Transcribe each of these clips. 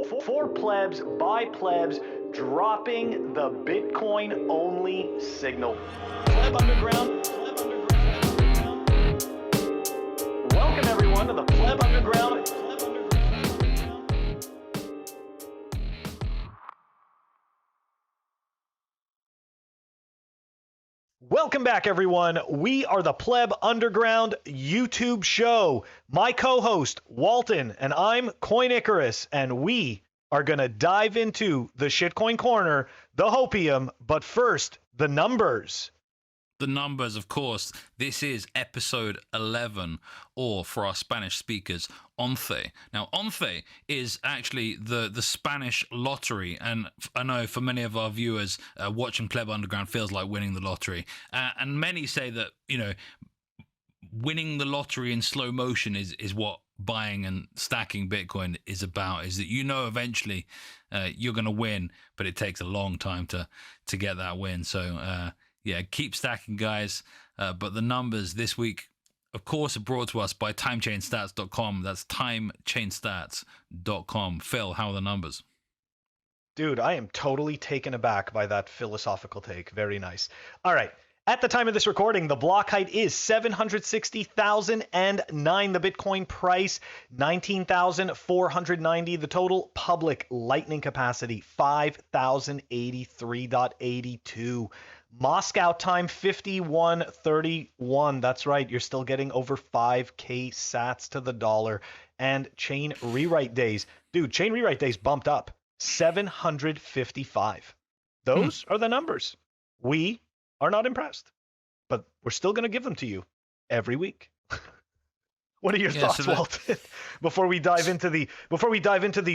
For plebs, by plebs, dropping the Bitcoin only signal. Pleb Underground. Welcome everyone to the Pleb Underground. Welcome back, everyone. We are the Pleb Underground YouTube show. My co-host, Walton, and I'm Coin Icarus, and we are going to dive into the Shitcoin Corner, the Hopium, but first, the numbers. The numbers, of course. This is episode 11, or for our Spanish speakers, Once. Now, Once is actually the Spanish lottery, and I know for many of our viewers, watching Pleb Underground feels like winning the lottery. And many say that, you know, winning the lottery in slow motion is what buying and stacking Bitcoin is about, is that you know eventually you're going to win, but it takes a long time to get that win. So, yeah, keep stacking, guys. But the numbers this week, of course, are brought to us by TimeChainStats.com. That's TimeChainStats.com. Phil, how are the numbers? Dude, I am totally taken aback by that philosophical take. Very nice. All right. At the time of this recording, the block height is 760,009. The Bitcoin price, 19,490. The total public lightning capacity, 5,083.82. Moscow time 51:31. That's right. You're still getting over 5K sats to the dollar. And chain rewrite days. Dude, chain rewrite days bumped up 755. Those are the numbers. We are not impressed, but we're still going to give them to you every week. What are your thoughts, Walton? Before we dive into the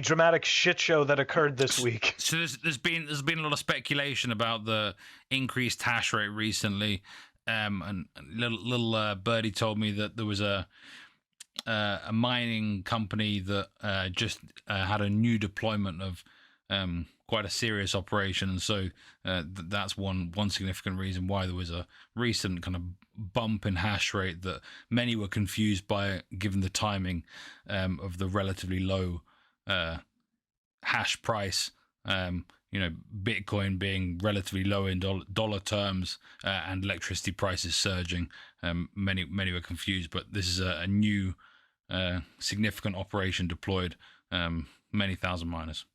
dramatic shit show that occurred this week. So there's been a lot of speculation about the increased hash rate recently, and little birdie told me that there was a mining company that just had a new deployment of quite a serious operation, and so that's one significant reason why there was a recent kind of bump in hash rate that many were confused by, given the timing of the relatively low hash price. You know, Bitcoin being relatively low in dollar terms, and electricity prices surging. Many were confused, but this is a new significant operation deployed many thousand miners.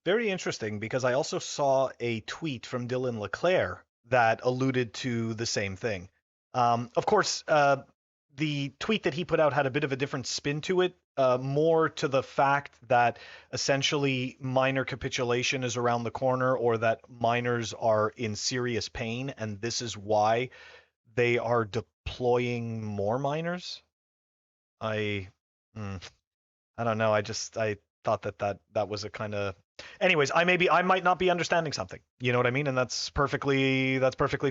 Very interesting, because I also saw a tweet from Dylan Leclerc that alluded to the same thing. Of course, the tweet that he put out had a bit of a different spin to it, more to the fact that essentially miner capitulation is around the corner, or that miners are in serious pain, and this is why they are deploying more miners. I don't know. I thought that was a kind of... Anyways, I might not be understanding something. You know what I mean? And that's perfectly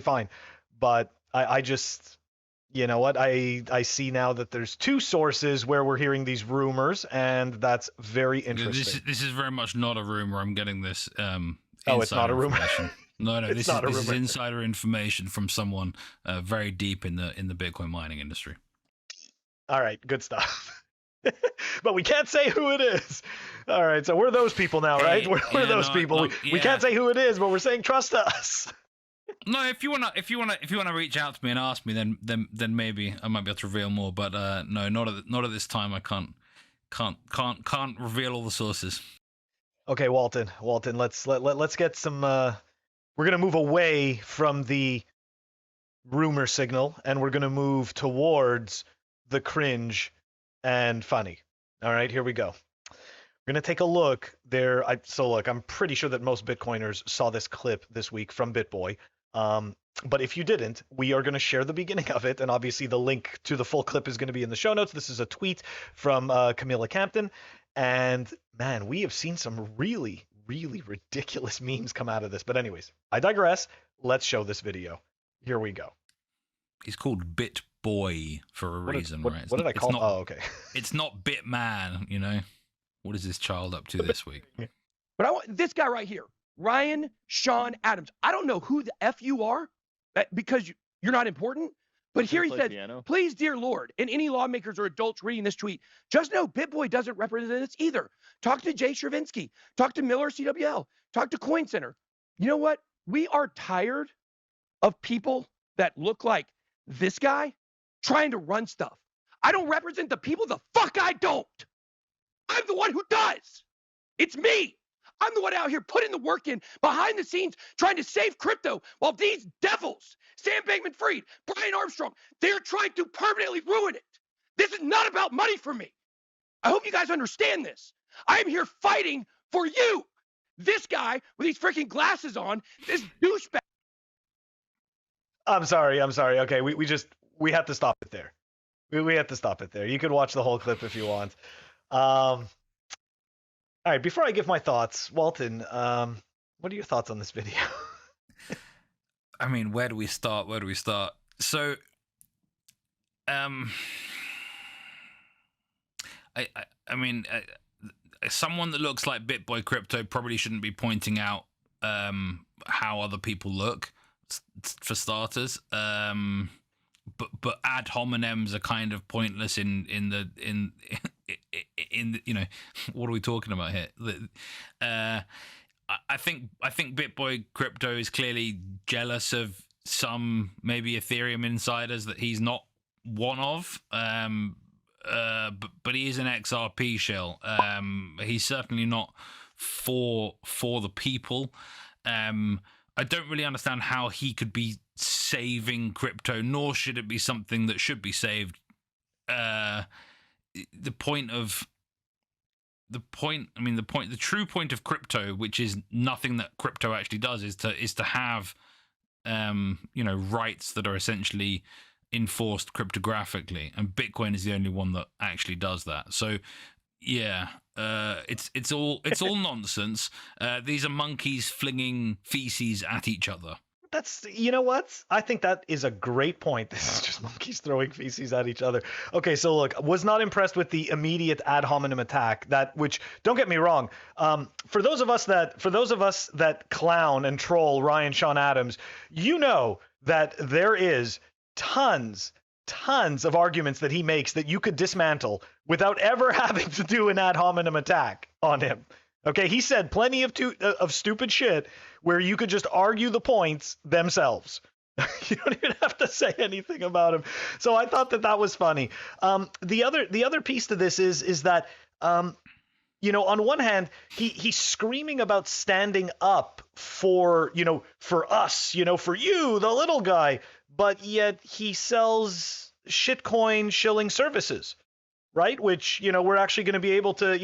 fine. But I just, you know what? I see now that there's two sources where we're hearing these rumors, and that's very interesting. This is very much not a rumor. I'm getting this. It's not a rumor. No, this is insider information from someone very deep in the Bitcoin mining industry. All right, good stuff. But we can't say who it is. All right, so we're those people now, right? We're those people. We can't say who it is, but we're saying trust us. No, if you wanna reach out to me and ask me, then maybe I might be able to reveal more. But no, not at this time. I can't reveal all the sources. Okay, Walton, let's get some. We're gonna move away from the rumor signal, and we're gonna move towards the cringe and funny. All right, here we go. We're going to take a look there. So look, I'm pretty sure that most Bitcoiners saw this clip this week from BitBoy. But if you didn't, we are going to share the beginning of it. And obviously the link to the full clip is going to be in the show notes. This is a tweet from Camilla Campton. And man, we have seen some really, really ridiculous memes come out of this. But anyways, I digress. Let's show this video. Here we go. He's called BitBoy for a reason, right? What did I call him? Oh, okay. It's not Bitman, you know? What is this child up to this week? But I want this guy right here, Ryan Sean Adams. I don't know who the F you are, because you're not important, But here he play says, piano? please, dear Lord, and any lawmakers or adults reading this tweet, just know BitBoy doesn't represent us either. Talk to Jay Stravinsky. Talk to Miller CWL. Talk to Coin Center. You know what? We are tired of people that look like this guy trying to run stuff. I don't represent the people. The fuck I don't. I'm the one who does. It's me. I'm the one out here putting the work in behind the scenes trying to save crypto while these devils, Sam Bankman-Fried, Brian Armstrong, they're trying to permanently ruin it. This is not about money for me. I hope you guys understand this. I'm here fighting for you. This guy with these freaking glasses on, this douchebag. I'm sorry. Okay, we have to stop it there. We have to stop it there. You can watch the whole clip if you want. All right, before I give my thoughts, Walton, what are your thoughts on this video? I mean, where do we start? So, I mean, someone that looks like BitBoy Crypto probably shouldn't be pointing out how other people look, for starters. But ad hominems are kind of pointless in you know, what are we talking about here? I think BitBoy Crypto is clearly jealous of some maybe Ethereum insiders that he's not one of. But he is an XRP shell. He's certainly not for the people. I don't really understand how he could be saving crypto, nor should it be something that should be saved. The true point of crypto, which is nothing that crypto actually does, is to have rights that are essentially enforced cryptographically, and Bitcoin is the only one that actually does that. So yeah, it's all nonsense. These are monkeys flinging feces at each other. That's, you know what? I think that is a great point. This is just monkeys throwing feces at each other. Okay, so look, was not impressed with the immediate ad hominem attack. Which, don't get me wrong, for those of us that clown and troll Ryan Sean Adams, you know that there is tons of arguments that he makes that you could dismantle without ever having to do an ad hominem attack on him. Okay, he said plenty of stupid shit where you could just argue the points themselves. You don't even have to say anything about him. So I thought that was funny. The other piece to this is that on one hand, he's screaming about standing up for us, for you, the little guy, but yet he sells shitcoin shilling services. Right, which we're actually going to be able to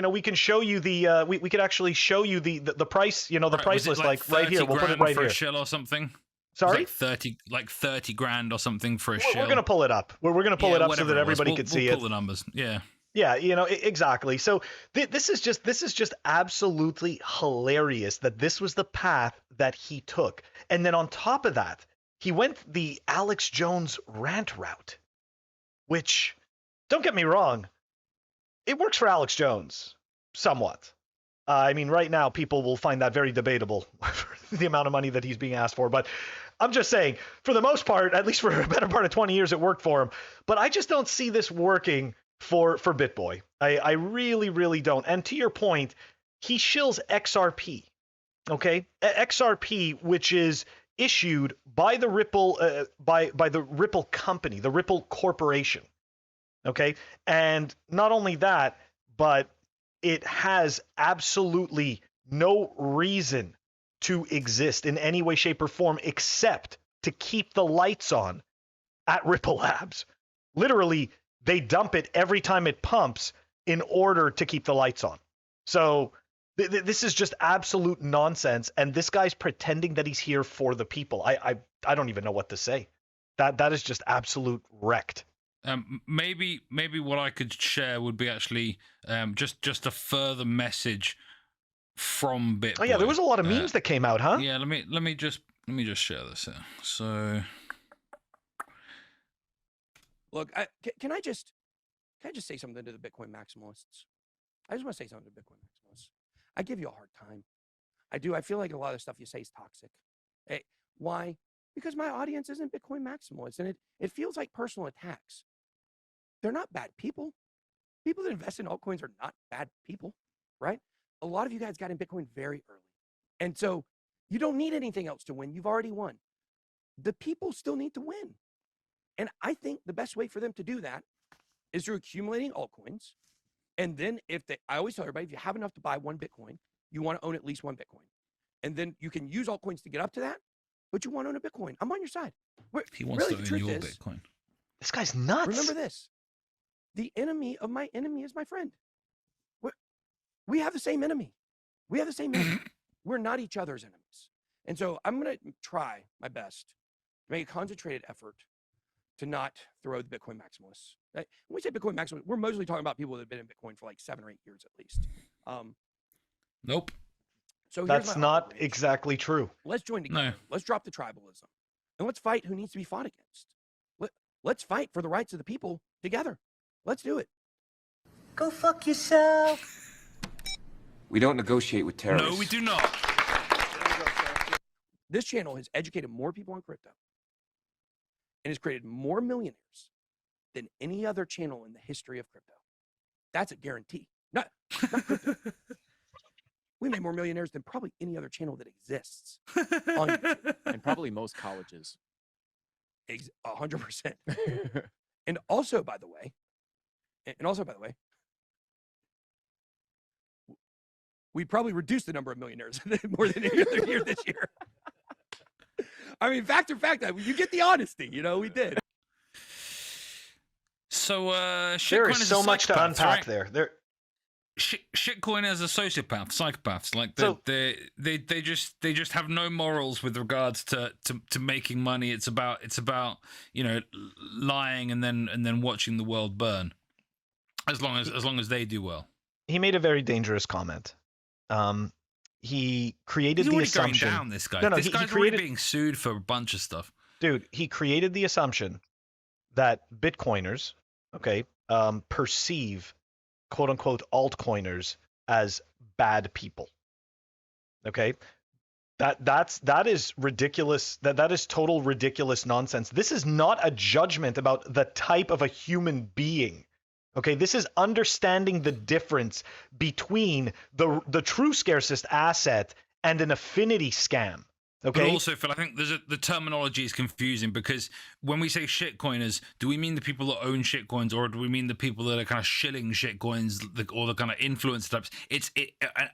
we can show you the we could actually show you the price the price list like right here. We'll put it right for here. A shell or something. Sorry, like 30 grand or something for a shell. We're going to pull it up. We're going to pull it up so that everybody can see it. Pull the numbers. Yeah. Yeah, exactly. So this is just absolutely hilarious that this was the path that he took, and then on top of that, he went the Alex Jones rant route, which. Don't get me wrong, it works for Alex Jones, somewhat. I mean, right now, people will find that very debatable for the amount of money that he's being asked for. But I'm just saying, for the most part, at least for a better part of 20 years, it worked for him. But I just don't see this working for BitBoy. I really, really don't. And to your point, he shills XRP, okay? XRP, which is issued by the Ripple, by the Ripple company, the Ripple Corporation. Okay, and not only that, but it has absolutely no reason to exist in any way, shape, or form except to keep the lights on at Ripple Labs. Literally, they dump it every time it pumps in order to keep the lights on. So this is just absolute nonsense, and this guy's pretending that he's here for the people. I don't even know what to say. That is just absolute wrecked. Maybe what I could share would be actually just a further message from BitBoy. Oh yeah, there was a lot of memes that came out, huh? Yeah, let me just share this here. So, look, can I just say something to the Bitcoin maximalists? I just want to say something to Bitcoin maximalists. I give you a hard time. I do. I feel like a lot of the stuff you say is toxic. Hey, why? Because my audience isn't Bitcoin maximalists, and it feels like personal attacks. They're not bad people. People that invest in altcoins are not bad people, right? A lot of you guys got in Bitcoin very early. And so you don't need anything else to win. You've already won. The people still need to win. And I think the best way for them to do that is through accumulating altcoins. And then I always tell everybody, if you have enough to buy one Bitcoin, you want to own at least one Bitcoin. And then you can use altcoins to get up to that, but you want to own a Bitcoin. I'm on your side. He wants to own your Bitcoin. This guy's nuts. Remember this. The enemy of my enemy is my friend. We have the same enemy. We have the same enemy. We're not each other's enemies. And so I'm going to try my best to make a concentrated effort to not throw the Bitcoin maximalists. When we say Bitcoin maximalists, we're mostly talking about people that have been in Bitcoin for like 7 or 8 years at least. Nope. So that's not exactly true. Let's join together. No. Let's drop the tribalism. And let's fight who needs to be fought against. Let's fight for the rights of the people together. Let's do it. Go fuck yourself. We don't negotiate with terrorists. No, we do not. This channel has educated more people on crypto and has created more millionaires than any other channel in the history of crypto. That's a guarantee. Not crypto. We made more millionaires than probably any other channel that exists on YouTube. And probably most colleges. 100%. And also, by the way, we probably reduced the number of millionaires more than any other year this year. I mean, fact, you get the honesty, we did. So, there is so much to unpack right? there. Shitcoin as a sociopath, psychopaths, like they just have no morals with regards to making money. It's about lying and then watching the world burn. As long as they do well. He made a very dangerous comment. He created the assumption. Going down, this guy. No, this guy's already being sued for a bunch of stuff. Dude, he created the assumption that Bitcoiners, perceive quote unquote altcoiners as bad people. Okay? That is ridiculous. That is total ridiculous nonsense. This is not a judgment about the type of a human being. Okay, this is understanding the difference between the true scarcest asset and an affinity scam. Okay. But also, Phil, I think the terminology is confusing because when we say shitcoiners, do we mean the people that own shitcoins, or do we mean the people that are kind of shilling shitcoins, or the kind of influencer types?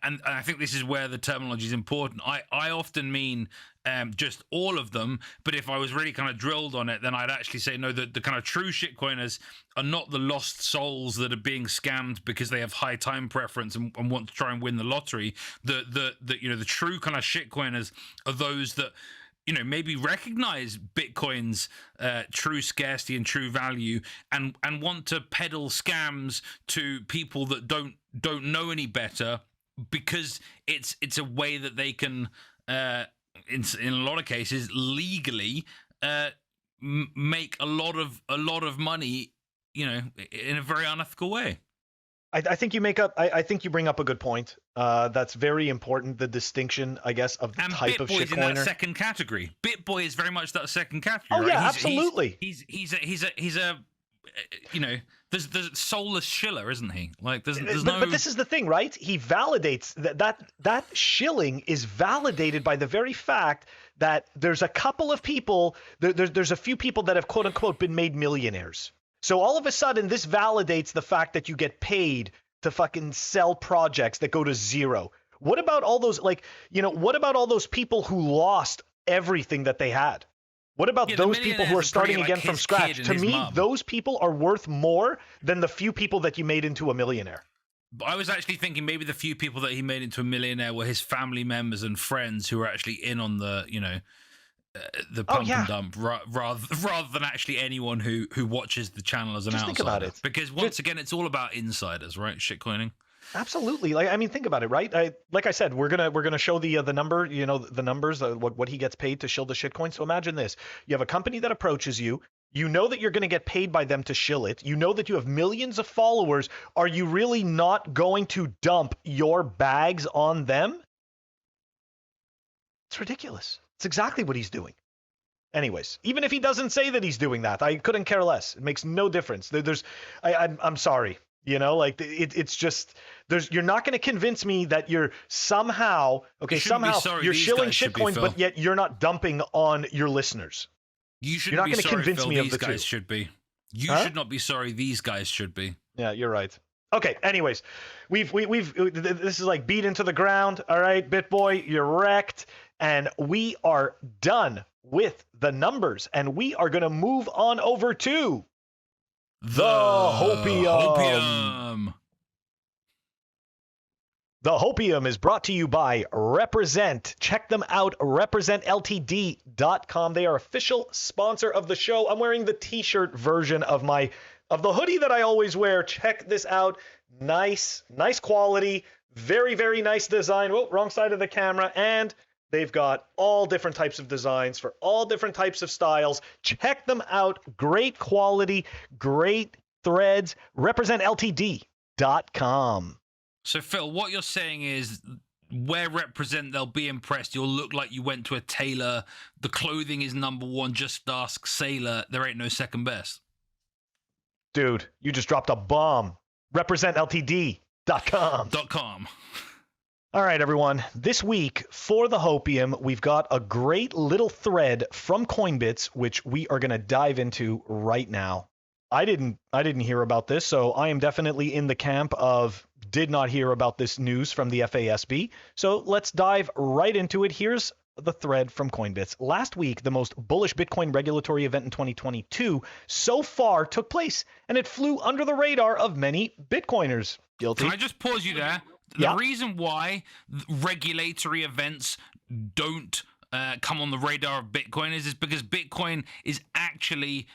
And I think this is where the terminology is important. I often mean just all of them, but if I was really kind of drilled on it, then I'd actually say no. The kind of true shitcoiners are not the lost souls that are being scammed because they have high time preference and want to try and win the lottery. The true kind of shitcoiners are those that maybe recognize Bitcoin's true scarcity and true value and want to peddle scams to people that don't know any better because it's a way that they can in a lot of cases legally make a lot of money in a very unethical way. I think you bring up a good point. That's very important. The distinction, I guess, of the type of shitcoiner. And BitBoy's in that second category. BitBoy is very much that second category. Oh, right? yeah, absolutely. He's a there's soulless shiller, isn't he? Like there's but this is the thing, right? He validates that shilling is validated by the very fact that there's a couple of people, there's a few people that have quote unquote been made millionaires. So all of a sudden, this validates the fact that you get paid to fucking sell projects that go to zero. What about all those, what about all those people who lost everything that they had? What about those people who are starting again from scratch? To me, those people are worth more than the few people that you made into a millionaire. But I was actually thinking maybe the few people that he made into a millionaire were his family members and friends who were actually in on the, the pump and dump rather than actually anyone who watches the channel as an outsider. Think about it. Because once again, it's all about insiders, right? Shitcoining. Absolutely. Think about it, right? Like I said, we're gonna show the number, the numbers, what he gets paid to shill the shitcoin. So imagine this: you have a company that approaches you. You know that you're going to get paid by them to shill it. You know that you have millions of followers. Are you really not going to dump your bags on them? It's ridiculous. It's exactly what he's doing. Anyways, even if he doesn't say that he's doing that, I couldn't care less. It makes no difference. I'm sorry. Like it's just you're not going to convince me that you're somehow you're shilling shitcoins, but yet you're not dumping on your listeners. You're not going to convince me of the two. These guys should be. You should not be sorry. These guys should be. Yeah, you're right. Okay. Anyways, we've this is like beat into the ground. All right, BitBoy, you're wrecked, and we are done with the numbers, and we are going to move on over to the Hopium. The Hopium is brought to you by Represent. Check them out, representltd.com. They are official sponsor of the show. I'm wearing the t-shirt version of the hoodie that I always wear. Check this out. Nice quality. Very, very nice design. Oh, wrong side of the camera. And they've got all different types of designs for all different types of styles. Check them out. Great quality, great threads. Representltd.com. So, Phil, what you're saying is wear Represent, they'll be impressed. You'll look like you went to a tailor. The clothing is number one. Just ask Sailor. There ain't no second best. Dude, you just dropped a bomb. Representltd.com. All right, everyone. This week for the Hopium, we've got a great little thread from Coinbits, which we are going to dive into right now. I didn't hear about this, so I am definitely in the camp of did not hear about this news from the FASB. So let's dive right into it. Here's the thread from Coinbits. Last week, the most bullish Bitcoin regulatory event in 2022 so far took place, and it flew under the radar of many Bitcoiners. Guilty. Can I just pause you there? The reason why regulatory events don't come on the radar of Bitcoin is because Bitcoin is actually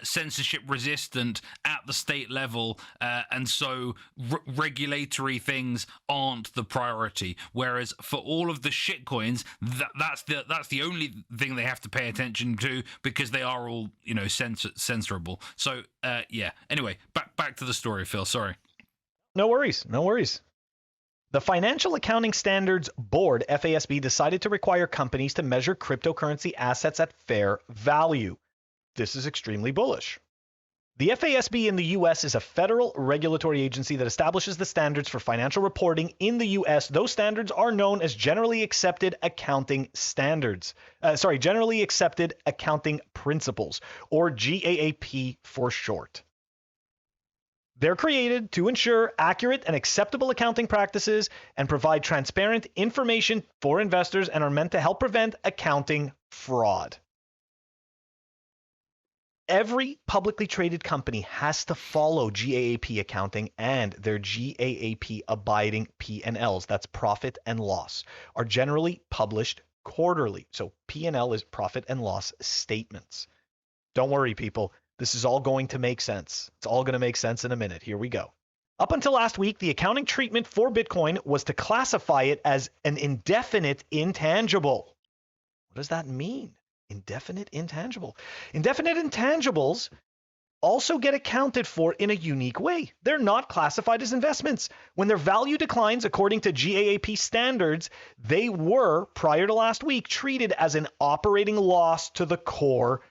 censorship resistant at the state level, and so regulatory things aren't the priority. Whereas for all of the shitcoins, that's the only thing they have to pay attention to because they are all censorable. So yeah. Anyway, back to the story, Phil. Sorry. No worries. The Financial Accounting Standards Board, FASB, decided to require companies to measure cryptocurrency assets at fair value. This is extremely bullish. The FASB in the U.S. is a federal regulatory agency that establishes the standards for financial reporting in the U.S. Those standards are known as Generally Accepted Accounting Standards. Generally Accepted Accounting Principles, or GAAP for short. They're created to ensure accurate and acceptable accounting practices and provide transparent information for investors and are meant to help prevent accounting fraud. Every publicly traded company has to follow GAAP accounting, and their GAAP abiding P&Ls, that's profit and loss, are generally published quarterly. So P&L is profit and loss statements. Don't worry, people. This is all going to make sense. It's all going to make sense in a minute. Here we go. Up until last week, the accounting treatment for Bitcoin was to classify it as an indefinite intangible. What does that mean? Indefinite intangible. Indefinite intangibles also get accounted for in a unique way. They're not classified as investments. When their value declines according to GAAP standards, they were, prior to last week, treated as an operating loss to the core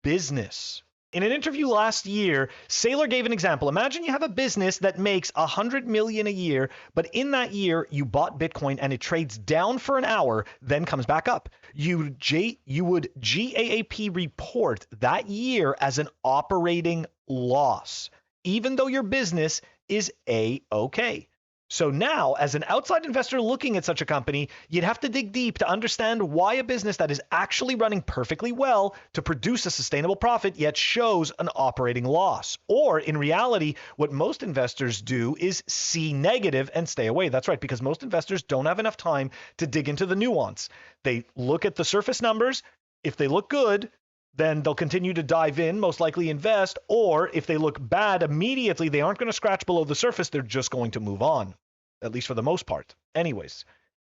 business. In an interview last year, Saylor gave an example. Imagine you have a business that makes $100 million a year, but in that year you bought Bitcoin and it trades down for an hour, then comes back up. You would GAAP report that year as an operating loss, even though your business is A-okay. So now, as an outside investor looking at such a company, you'd have to dig deep to understand why a business that is actually running perfectly well to produce a sustainable profit yet shows an operating loss. Or in reality, what most investors do is see negative and stay away. That's right, because most investors don't have enough time to dig into the nuance. They look at the surface numbers. If they look good, then they'll continue to dive in, most likely invest, or if they look bad immediately, they aren't going to scratch below the surface, they're just going to move on, at least for the most part. Anyways,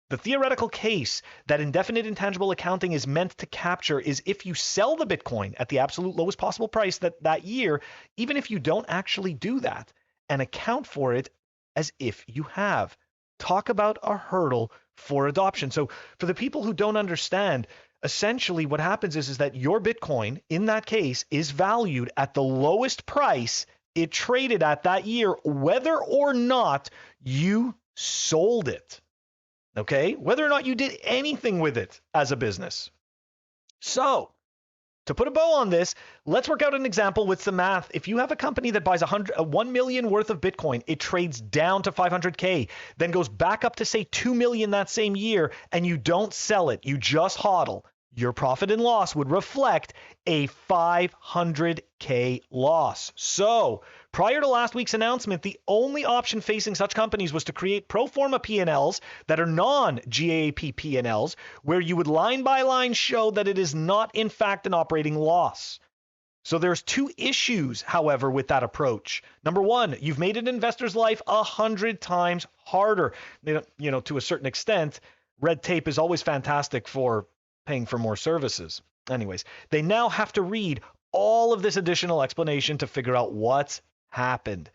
the theoretical case that indefinite intangible accounting is meant to capture is if you sell the Bitcoin at the absolute lowest possible price that year, even if you don't actually do that, and account for it as if you have. Talk about a hurdle for adoption. So for the people who don't understand, essentially what happens is that your Bitcoin, in that case, is valued at the lowest price it traded at that year, whether or not you sold it. Okay? Whether or not you did anything with it as a business. So, to put a bow on this, let's work out an example with some math. If you have a company that buys 1 million worth of Bitcoin, it trades down to 500K, then goes back up to say 2 million that same year, and you don't sell it, you just hodl, your profit and loss would reflect a 500K loss. So, prior to last week's announcement, the only option facing such companies was to create pro forma P&Ls that are non-GAAP P&Ls, where you would line by line show that it is not in fact an operating loss. So there's two issues, however, with that approach. Number one, you've made an investor's life 100 times harder. You know, to a certain extent, red tape is always fantastic for paying for more services. Anyways, they now have to read all of this additional explanation to figure out what's happened.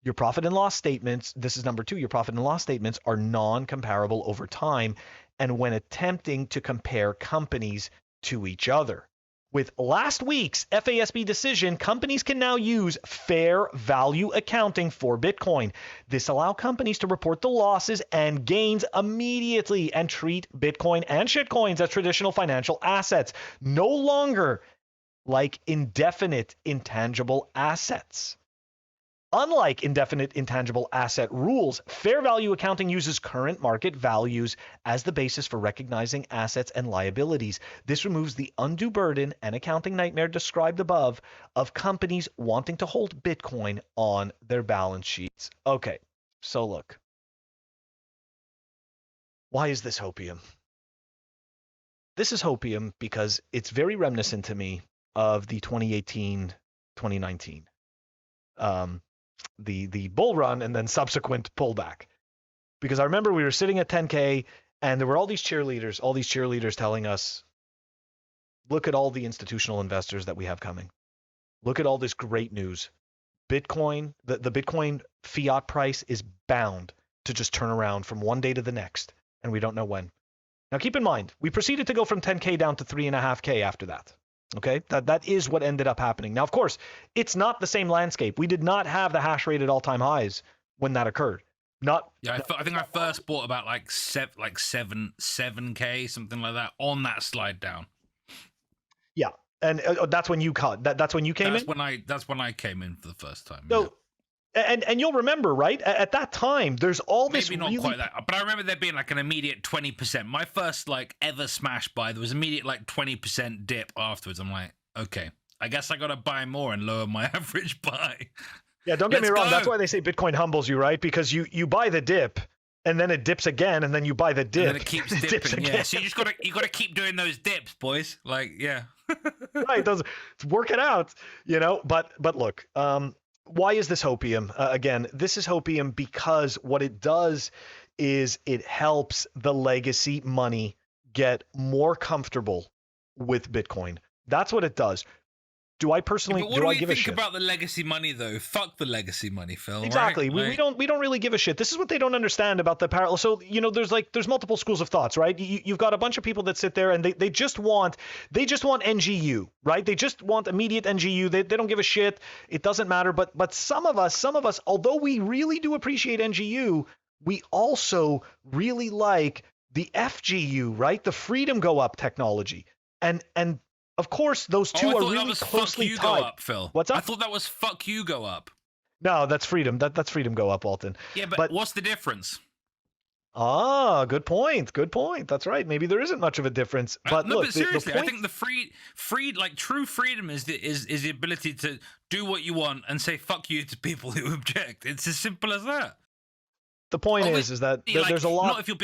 Your profit and loss statements, this is number two, your profit and loss statements are non-comparable over time and when attempting to compare companies to each other. With last week's FASB decision, companies can now use fair value accounting for Bitcoin. This allows companies to report the losses and gains immediately and treat Bitcoin and shitcoins as traditional financial assets, no longer like indefinite intangible assets. Unlike indefinite intangible asset rules, fair value accounting uses current market values as the basis for recognizing assets and liabilities. This removes the undue burden and accounting nightmare described above of companies wanting to hold Bitcoin on their balance sheets. Okay, so look. Why is this Hopium? This is Hopium because it's very reminiscent to me of the 2018-2019. The bull run and then subsequent pullback. Because I remember we were sitting at 10K and there were all these cheerleaders telling us, look at all the institutional investors that we have coming. Look at all this great news. Bitcoin, the Bitcoin fiat price is bound to just turn around from one day to the next, and we don't know when. Now keep in mind, we proceeded to go from 10K down to 3.5K after that. Okay, that is what ended up happening. Now, of course, it's not the same landscape. We did not have the hash rate at all-time highs when that occurred. I think I first bought about like 7K, something like that, on that slide down. Yeah, and that's when you caught. That's when you came in. That's when I came in for the first time. So, and you'll remember, right? At that time, there's all this. Maybe not really... quite that, but I remember there being like an immediate 20%. My first like ever smash buy, there was immediate like 20% dip afterwards. I'm like, okay, I guess I got to buy more and lower my average buy. Yeah, don't get me wrong. That's why they say Bitcoin humbles you, right? Because you buy the dip, and then it dips again, and then you buy the dip. And then it keeps dipping. Yeah, so you gotta keep doing those dips, boys. Like, yeah. Right, work it out, you know. But look, why is this Hopium? Again, this is Hopium because what it does is it helps the legacy money get more comfortable with Bitcoin. That's what it does. Do I personally do I give a shit? What do we think about the legacy money though? Fuck the legacy money, Phil. Exactly. Right? We don't really give a shit. This is what they don't understand about the parallel. So, you know, there's multiple schools of thoughts, right? You've got a bunch of people that sit there and they just want NGU, right? They just want immediate NGU. They don't give a shit. It doesn't matter. But some of us, although we really do appreciate NGU, we also really like the FGU, right? The freedom go up technology. And of course, those two are really closely tied. Fuck you go up, Phil. What's up? I thought that was fuck you go up. No, that's freedom. That's freedom go up, Walton. Yeah, but what's the difference? Ah, good point. Good point. That's right. Maybe there isn't much of a difference. But no, look, but seriously, the I think the free, like true freedom is the ability to do what you want and say fuck you to people who object. It's as simple as that. The point is that there's a lot. Not if you're,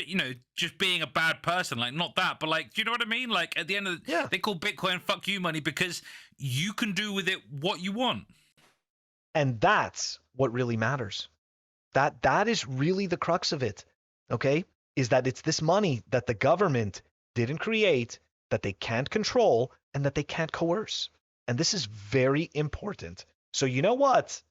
just being a bad person, like not that, but like, do you know what I mean? Like at the end of they call Bitcoin fuck you money because you can do with it what you want. And that's what really matters. That is really the crux of it. Okay, is that it's this money that the government didn't create, that they can't control, and that they can't coerce. And this is very important. So you know what?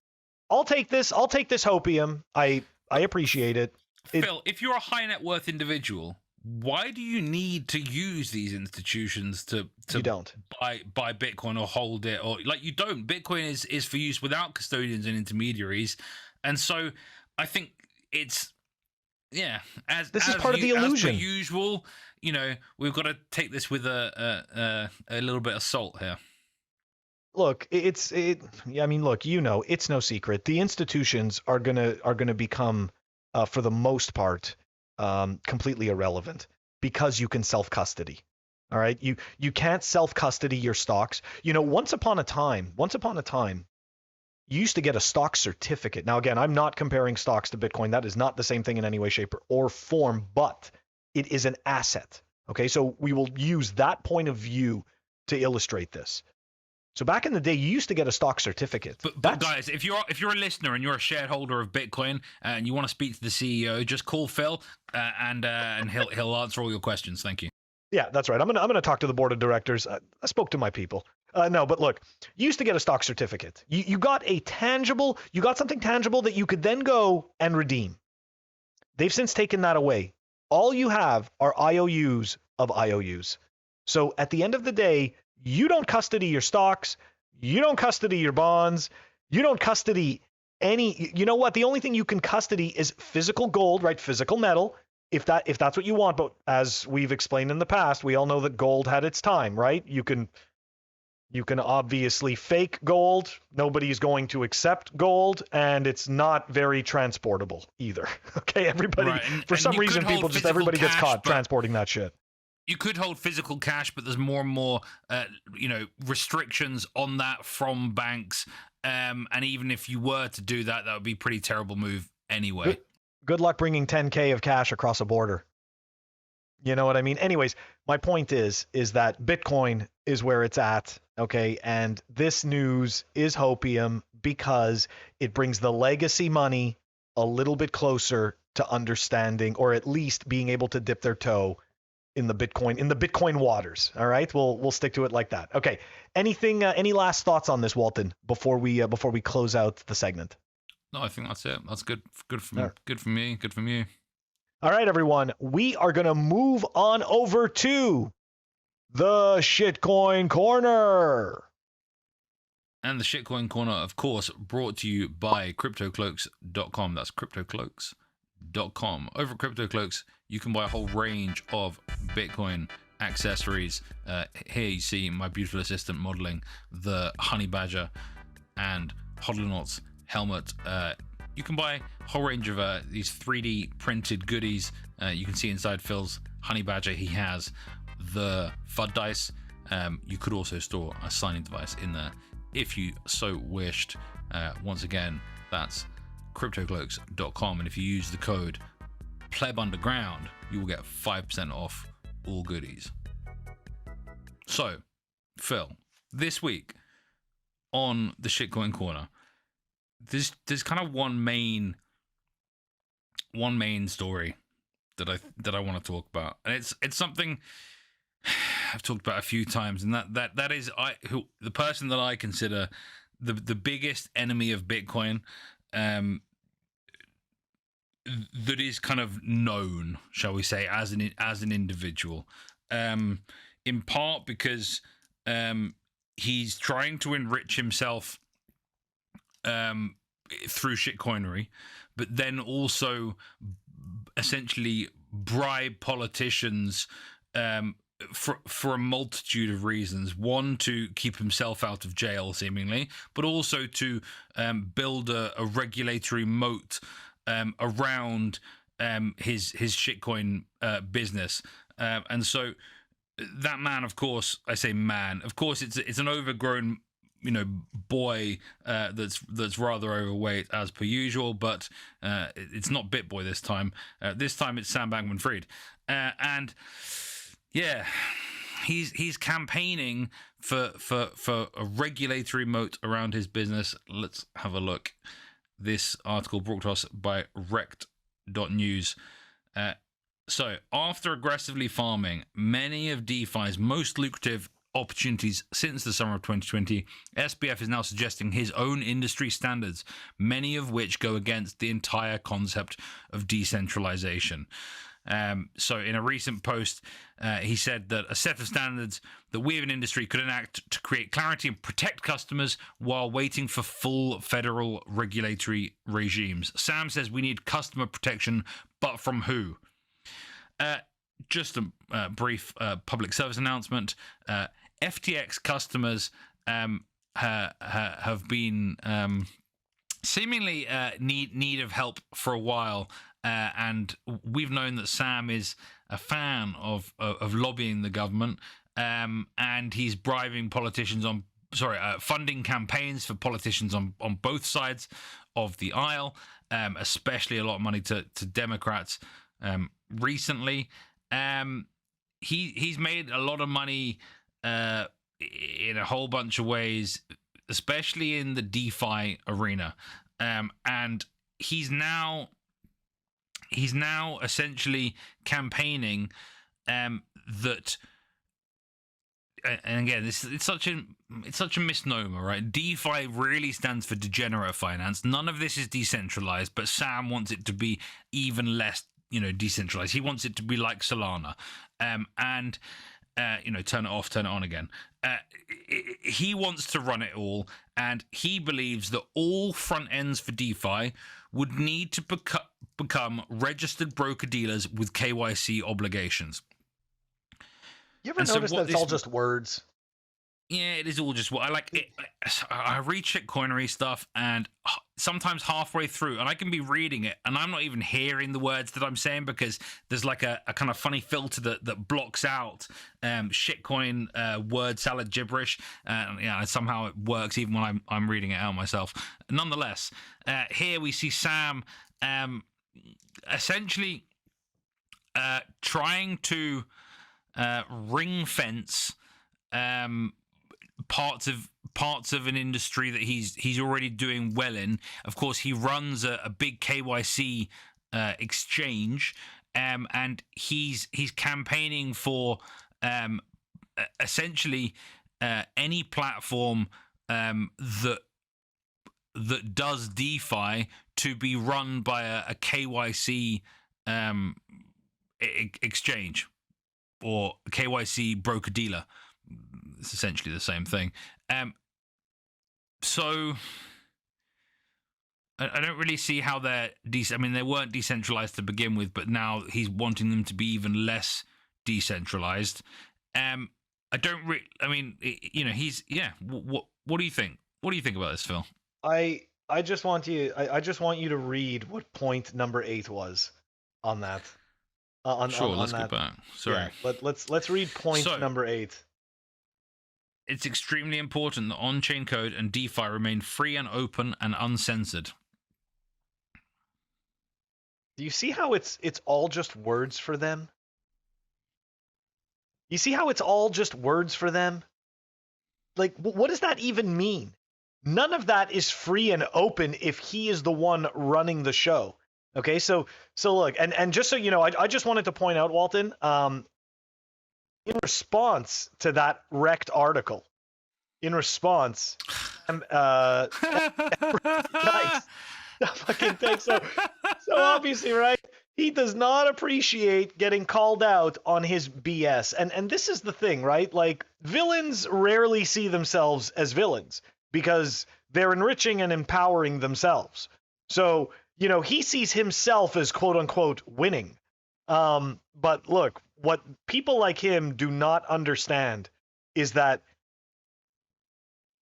I'll take this Hopium. I appreciate it. Phil, if you're a high net worth individual, why do you need to use these institutions to You don't. buy Bitcoin or hold it, or like you don't? Bitcoin is for use without custodians and intermediaries, and so I think it's This is part of the illusion. As per usual, we've got to take this with a little bit of salt here. Look, it's no secret. The institutions are gonna become, for the most part, completely irrelevant because you can self-custody. All right, you can't self-custody your stocks. Once upon a time, you used to get a stock certificate. Now, again, I'm not comparing stocks to Bitcoin. That is not the same thing in any way, shape, or form, but it is an asset. Okay, so we will use that point of view to illustrate this. So back in the day, you used to get a stock certificate. But guys, if you're a listener and you're a shareholder of Bitcoin and you want to speak to the CEO, just call Phil and he'll answer all your questions. Thank you. Yeah, that's right. I'm gonna talk to the board of directors. I spoke to my people. No, but look, you used to get a stock certificate. You got something tangible that you could then go and redeem. They've since taken that away. All you have are IOUs of IOUs. So at the end of the day, you don't custody your stocks, you don't custody your bonds, you don't custody any. You know what? The only thing you can custody is physical gold, right? Physical metal, if that's what you want. But as we've explained in the past, we all know that gold had its time, right? You can obviously fake gold. Nobody's going to accept gold, and it's not very transportable either. Okay, everybody, right. for some reason, everybody gets caught transporting that shit. You could hold physical cash, but there's more and more, restrictions on that from banks. And even if you were to do that, that would be a pretty terrible move anyway. Good luck bringing 10K of cash across a border. You know what I mean? Anyways, my point is that Bitcoin is where it's at, okay? And this news is hopium because it brings the legacy money a little bit closer to understanding, or at least being able to dip their toe in the Bitcoin waters. All right, we'll stick to it like that. Okay. Any last thoughts on this, Walton, before we close out the segment? No, I think that's it. That's good. Good for me. Good from you. Good from you. All right, everyone. We are gonna move on over to the Shitcoin Corner. And the Shitcoin Corner, of course, brought to you by CryptoCloaks.com. That's CryptoCloaks.com. Over at CryptoCloaks, you can buy a whole range of Bitcoin accessories. Here you see my beautiful assistant modeling the Honey Badger and Hodlonauts helmet. You can buy a whole range of these 3D printed goodies. You can see inside Phil's Honey Badger, he has the FUD dice. You could also store a signing device in there if you so wished. Once again, that's CryptoCloaks.com, and if you use the code PlebUnderground, you will get 5% off all goodies. So, Phil, this week on the Shitcoin Corner, there's kind of one main story that I want to talk about, and it's something I've talked about a few times, and that is the person that I consider the biggest enemy of Bitcoin. That is kind of known, shall we say, as an individual, in part because he's trying to enrich himself through shitcoinery, but then also essentially bribe politicians for a multitude of reasons. One, to keep himself out of jail, seemingly, but also to build a regulatory moat around his shitcoin business. And so that man, of course, I say man, of course, it's an overgrown, boy that's rather overweight as per usual, but it's not BitBoy this time. This time it's Sam Bankman-Fried, and yeah, he's campaigning for a regulatory moat around his business. Let's have a look. This article brought to us by rect.news. So, after aggressively farming many of DeFi's most lucrative opportunities since the summer of 2020, SBF is now suggesting his own industry standards, many of which go against the entire concept of decentralization. So in a recent post, he said that a set of standards that we as an industry could enact to create clarity and protect customers while waiting for full federal regulatory regimes. Sam says we need customer protection, but from who? Just a brief public service announcement. FTX customers have been seemingly need of help for a while, and we've known that Sam is a fan of lobbying the government, and he's bribing politicians funding campaigns for politicians on both sides of the aisle, especially a lot of money to Democrats recently. He's made a lot of money in a whole bunch of ways, especially in the DeFi arena, and he's now essentially campaigning that. And again, it's such a misnomer, right? DeFi really stands for degenerate finance. None of this is decentralized, but Sam wants it to be even less, decentralized. He wants it to be like Solana, and turn it off, turn it on again. He wants to run it all, and he believes that all front ends for DeFi would need to become registered broker-dealers with KYC obligations. You ever notice that it's all just words? Yeah, it is all just what I like. I read shitcoinery stuff, and sometimes halfway through, and I can be reading it, and I'm not even hearing the words that I'm saying because there's like a kind of funny filter that blocks out shitcoin word salad gibberish. And somehow it works even when I'm reading it out myself. Nonetheless, here we see Sam essentially trying to ring fence parts of an industry that he's already doing well in. Of course, he runs a big KYC exchange, and he's campaigning for essentially any platform that does DeFi to be run by a KYC exchange or KYC broker-dealer. It's essentially the same thing. So I don't really see how they're they weren't decentralized to begin with, but now he's wanting them to be even less decentralized. What do you think? What do you think about this, Phil? I just want you to read what point number 8 was on that. Let's go back. Sorry. Yeah, let's read point number 8. It's extremely important that on-chain code and DeFi remain free and open and uncensored. Do you see how it's all just words for them? You see how it's all just words for them? Like, what does that even mean? None of that is free and open if he is the one running the show. Okay, so look, and just so you know, I just wanted to point out, Walton, in response to that wrecked article, nice, fucking thing. So obviously, right, he does not appreciate getting called out on his BS, and this is the thing, right? Like, villains rarely see themselves as villains because they're enriching and empowering themselves. So, he sees himself as quote unquote winning. But look, what people like him do not understand is that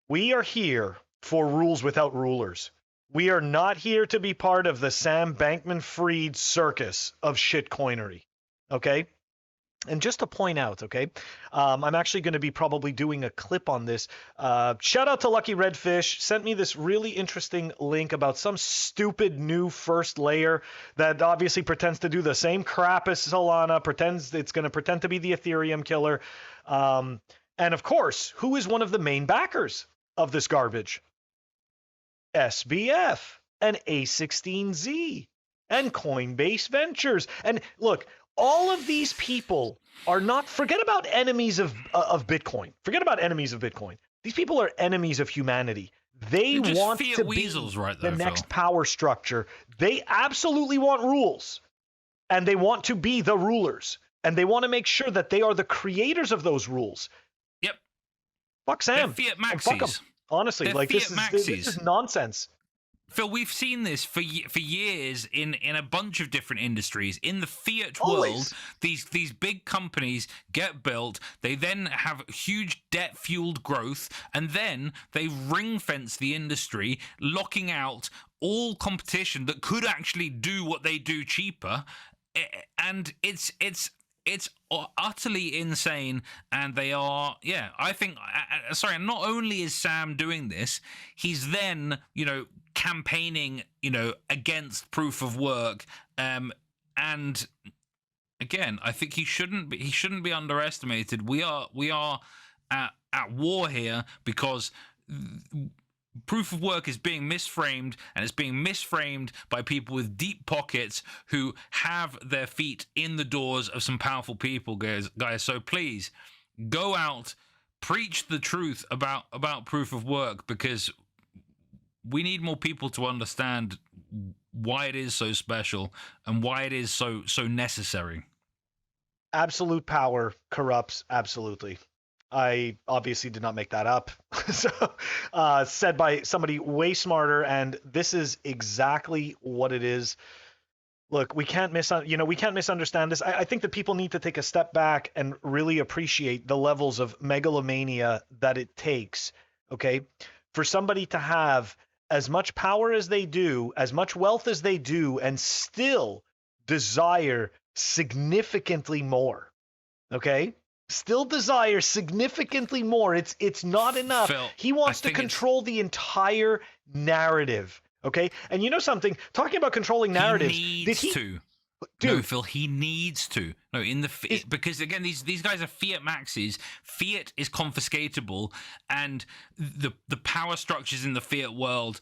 we are here for rules without rulers. We are not here to be part of the Sam Bankman-Fried circus of shitcoinery. Okay? And just to point out, okay, I'm actually going to be probably doing a clip on this. Shout out to Lucky Redfish. Sent me this really interesting link about some stupid new first layer that obviously pretends to do the same crap as Solana, pretends it's going to pretend to be the Ethereum killer. And of course, who is one of the main backers of this garbage? SBF and A16Z and Coinbase Ventures. And look, all of these people are not, forget about enemies of Bitcoin. Forget about enemies of Bitcoin. These people are enemies of humanity. They want to be right there, the next power structure. They absolutely want rules. and they want to be the rulers, and they want to make sure that they are the creators of those rules. Yep. Fuck Sam. They're fiat And fuck 'em. maxis. Honestly, They're like this fiat is nonsense. Phil, we've seen this for years in a bunch of different industries. In the fiat Always. world, these big companies get built. They then have huge debt-fueled growth, and then they ring-fence the industry, locking out all competition that could actually do what they do cheaper. And it's utterly insane, and they are, I think, sorry, not only is Sam doing this, he's then, campaigning, against proof of work, and again, I think he shouldn't be underestimated. We are at war here because proof of work is being misframed, and it's being misframed by people with deep pockets who have their feet in the doors of some powerful people, guys. So please go out, preach the truth about proof of work, because we need more people to understand why it is so special and why it is so necessary. Absolute power corrupts absolutely. I obviously did not make that up. So, said by somebody way smarter, and this is exactly what it is. Look, we can't misunderstand this. I think that people need to take a step back and really appreciate the levels of megalomania that it takes, okay, for somebody to have as much power as they do, as much wealth as they do, and still desire significantly more, okay? Still desire significantly more. It's not enough. Phil, he wants to control the entire narrative, okay? And you know something? Talking about controlling narratives, he needs to. Dude. No, Phil, he needs to. No, because again, these guys are fiat maxis. Fiat is confiscatable, and the power structures in the fiat world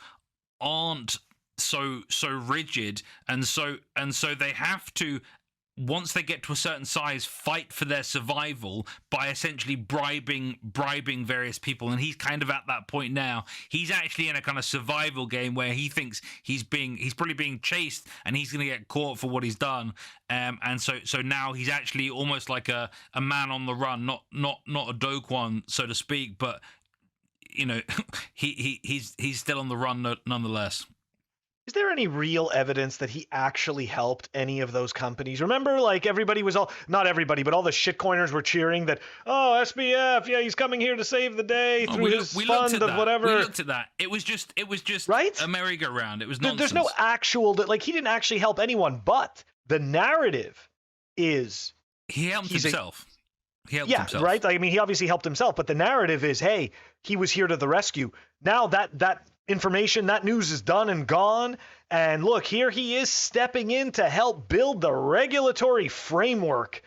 aren't so rigid, and so they have to, once they get to a certain size, fight for their survival by essentially bribing various people. And he's kind of at that point now. He's actually in a kind of survival game where he thinks he's probably being chased, and he's going to get caught for what he's done. And so now he's actually almost like a man on the run, not a doke one, so to speak, but he's still on the run nonetheless. Is there any real evidence that he actually helped any of those companies? Remember, like, everybody was not everybody, but all the shitcoiners were cheering that, oh, SBF, yeah, he's coming here to save the day through his fund of whatever. We looked at that. It was just right? a merry-go-round. It was nonsense. There's no actual, like, he didn't actually help anyone, but the narrative is... He helped himself. He helped himself. Right? I mean, he obviously helped himself, but the narrative is, hey, he was here to the rescue. Now that information, that news is done and gone, and look, here he is stepping in to help build the regulatory framework,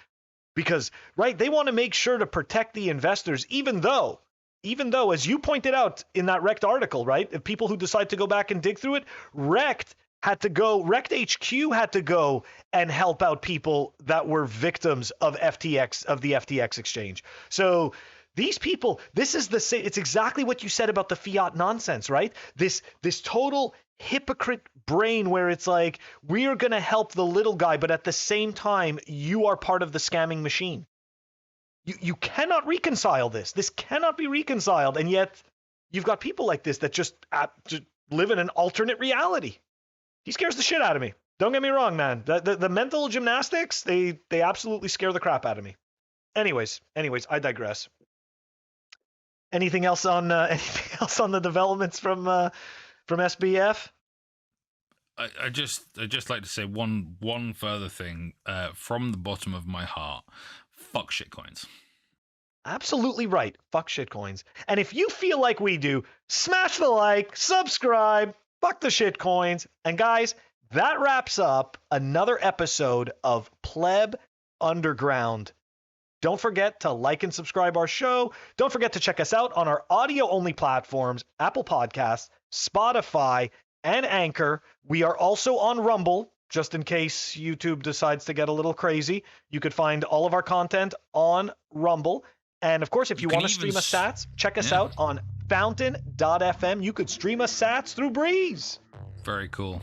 because, right, they want to make sure to protect the investors, even though, as you pointed out in that Rect article, right, if people who decide to go back and dig through it, Rect HQ had to go and help out people that were victims of the FTX exchange. So these people, this is the same. It's exactly what you said about the fiat nonsense, right? This total hypocrite brain where it's like, we are going to help the little guy, but at the same time, you are part of the scamming machine. You cannot reconcile this. This cannot be reconciled. And yet you've got people like this that just live in an alternate reality. He scares the shit out of me. Don't get me wrong, man. The mental gymnastics, they absolutely scare the crap out of me. Anyways, I digress. Anything else on the developments from SBF? I just like to say one further thing from the bottom of my heart. Fuck shitcoins. Absolutely right. Fuck shitcoins. And if you feel like we do, smash the like, subscribe. Fuck the shitcoins. And guys, that wraps up another episode of Pleb Underground. Don't forget to like and subscribe our show. Don't forget to check us out on our audio-only platforms, Apple Podcasts, Spotify, and Anchor. We are also on Rumble, just in case YouTube decides to get a little crazy. You could find all of our content on Rumble. And of course, if you want to stream us sats, check us out on fountain.fm. You could stream us sats through Breeze. Very cool.